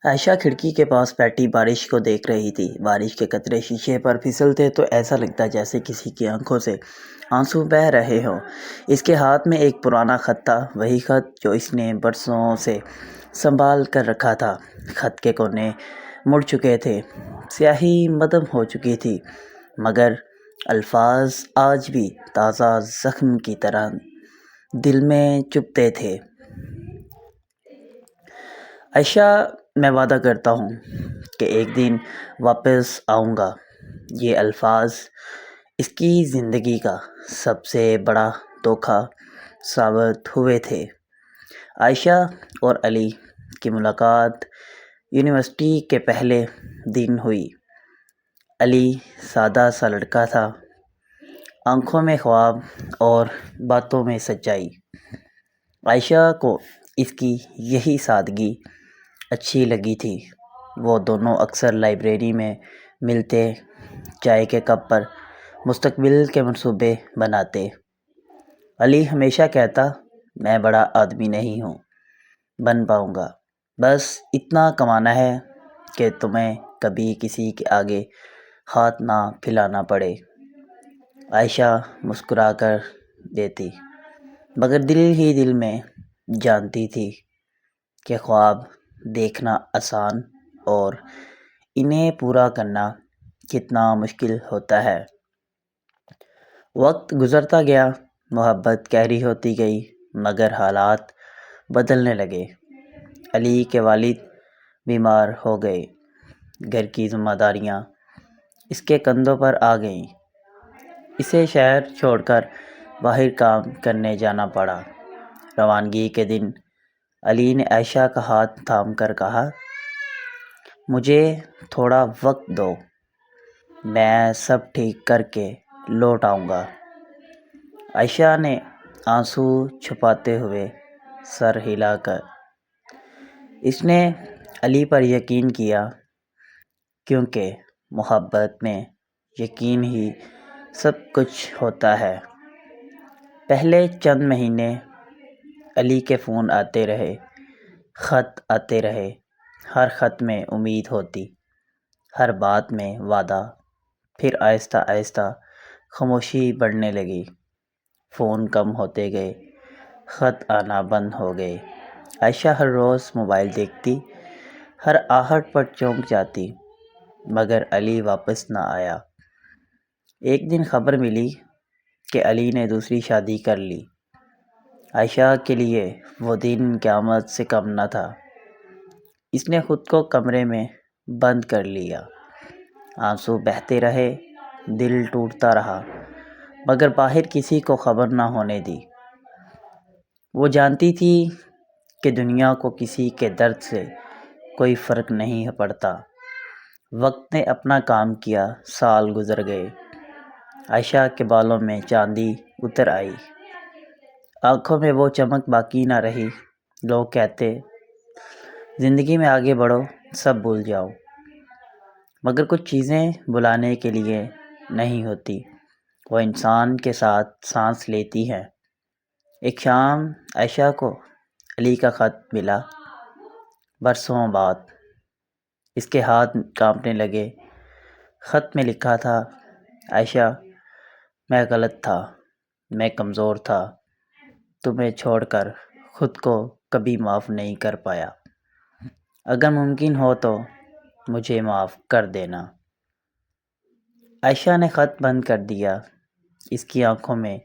عائشہ کھڑکی کے پاس بیٹھی بارش کو دیکھ رہی تھی۔ بارش کے قطرے شیشے پر پھسلتے تو ایسا لگتا جیسے کسی کی آنکھوں سے آنسو بہہ رہے ہوں۔ اس کے ہاتھ میں ایک پرانا خط تھا، وہی خط جو اس نے برسوں سے سنبھال کر رکھا تھا۔ خط کے کونے مڑ چکے تھے، سیاہی مدھم ہو چکی تھی، مگر الفاظ آج بھی تازہ زخم کی طرح دل میں چبھتے تھے۔ عائشہ، میں وعدہ کرتا ہوں کہ ایک دن واپس آؤں گا۔ یہ الفاظ اس کی زندگی کا سب سے بڑا دھوکہ ثابت ہوئے تھے۔ عائشہ اور علی کی ملاقات یونیورسٹی کے پہلے دن ہوئی۔ علی سادہ سا لڑکا تھا، آنکھوں میں خواب اور باتوں میں سچائی۔ عائشہ کو اس کی یہی سادگی اچھی لگی تھی۔ وہ دونوں اکثر لائبریری میں ملتے، چائے کے کپ پر مستقبل کے منصوبے بناتے۔ علی ہمیشہ کہتا، میں بڑا آدمی نہیں بن پاؤں گا، بس اتنا کمانا ہے کہ تمہیں کبھی کسی کے آگے ہاتھ نہ پھیلانا پڑے۔ عائشہ مسکرا کر دیتی، مگر دل ہی دل میں جانتی تھی کہ خواب دیکھنا آسان اور انہیں پورا کرنا کتنا مشکل ہوتا ہے۔ وقت گزرتا گیا، محبت گہری ہوتی گئی، مگر حالات بدلنے لگے۔ علی کے والد بیمار ہو گئے، گھر کی ذمہ داریاں اس کے کندھوں پر آ گئیں۔ اسے شہر چھوڑ کر باہر کام کرنے جانا پڑا۔ روانگی کے دن علی نے عائشہ کا ہاتھ تھام کر کہا، مجھے تھوڑا وقت دو، میں سب ٹھیک کر کے لوٹ آؤں گا۔ عائشہ نے آنسو چھپاتے ہوئے سر ہلا کر اس نے علی پر یقین کیا، کیونکہ محبت میں یقین ہی سب کچھ ہوتا ہے۔ پہلے چند مہینے علی کے فون آتے رہے، خط آتے رہے، ہر خط میں امید ہوتی، ہر بات میں وعدہ۔ پھر آہستہ آہستہ خاموشی بڑھنے لگی، فون کم ہوتے گئے، خط آنا بند ہو گئے۔ عائشہ ہر روز موبائل دیکھتی، ہر آہٹ پر چونک جاتی، مگر علی واپس نہ آیا۔ ایک دن خبر ملی کہ علی نے دوسری شادی کر لی۔ عائشہ کے لیے وہ دن قیامت سے کم نہ تھا۔ اس نے خود کو کمرے میں بند کر لیا، آنسو بہتے رہے، دل ٹوٹتا رہا، مگر باہر کسی کو خبر نہ ہونے دی۔ وہ جانتی تھی کہ دنیا کو کسی کے درد سے کوئی فرق نہیں پڑتا۔ وقت نے اپنا کام کیا، سال گزر گئے، عائشہ کے بالوں میں چاندی اتر آئی، آنکھوں میں وہ چمک باقی نہ رہی۔ لوگ کہتے، زندگی میں آگے بڑھو، سب بھول جاؤ، مگر کچھ چیزیں بھلانے کے لیے نہیں ہوتی، وہ انسان کے ساتھ سانس لیتی ہیں۔ ایک شام عائشہ کو علی کا خط ملا، برسوں بعد۔ اس کے ہاتھ کانپنے لگے۔ خط میں لکھا تھا، عائشہ، میں غلط تھا، میں کمزور تھا، تمہیں چھوڑ کر خود کو کبھی معاف نہیں کر پایا، اگر ممکن ہو تو مجھے معاف کر دینا۔ عائشہ نے خط بند کر دیا۔ اس کی آنکھوں میں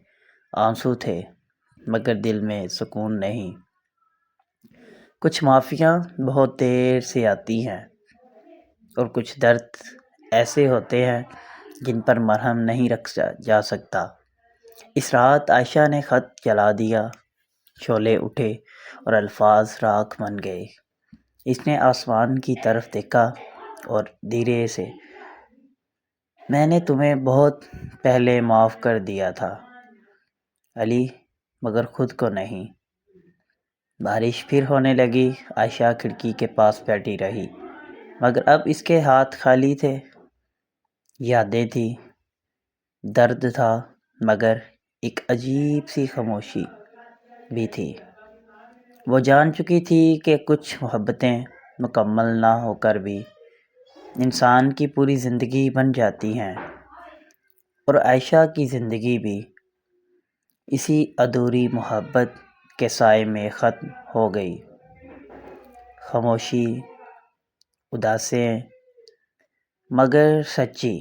آنسو تھے، مگر دل میں سکون نہیں۔ کچھ معافیاں بہت دیر سے آتی ہیں، اور کچھ درد ایسے ہوتے ہیں جن پر مرہم نہیں رکھا جا سکتا۔ اس رات عائشہ نے خط جلا دیا، شعلے اٹھے اور الفاظ راکھ بن گئے۔ اس نے آسمان کی طرف دیکھا اور دھیرے سے، میں نے تمہیں بہت پہلے معاف کر دیا تھا علی، مگر خود کو نہیں۔ بارش پھر ہونے لگی۔ عائشہ کھڑکی کے پاس بیٹھی رہی، مگر اب اس کے ہاتھ خالی تھے۔ یادیں تھیں، درد تھا، مگر ایک عجیب سی خاموشی بھی تھی۔ وہ جان چکی تھی کہ کچھ محبتیں مکمل نہ ہو کر بھی انسان کی پوری زندگی بن جاتی ہیں، اور عائشہ کی زندگی بھی اسی ادھوری محبت کے سائے میں ختم ہو گئی۔ خاموشی، اداسیں مگر سچی،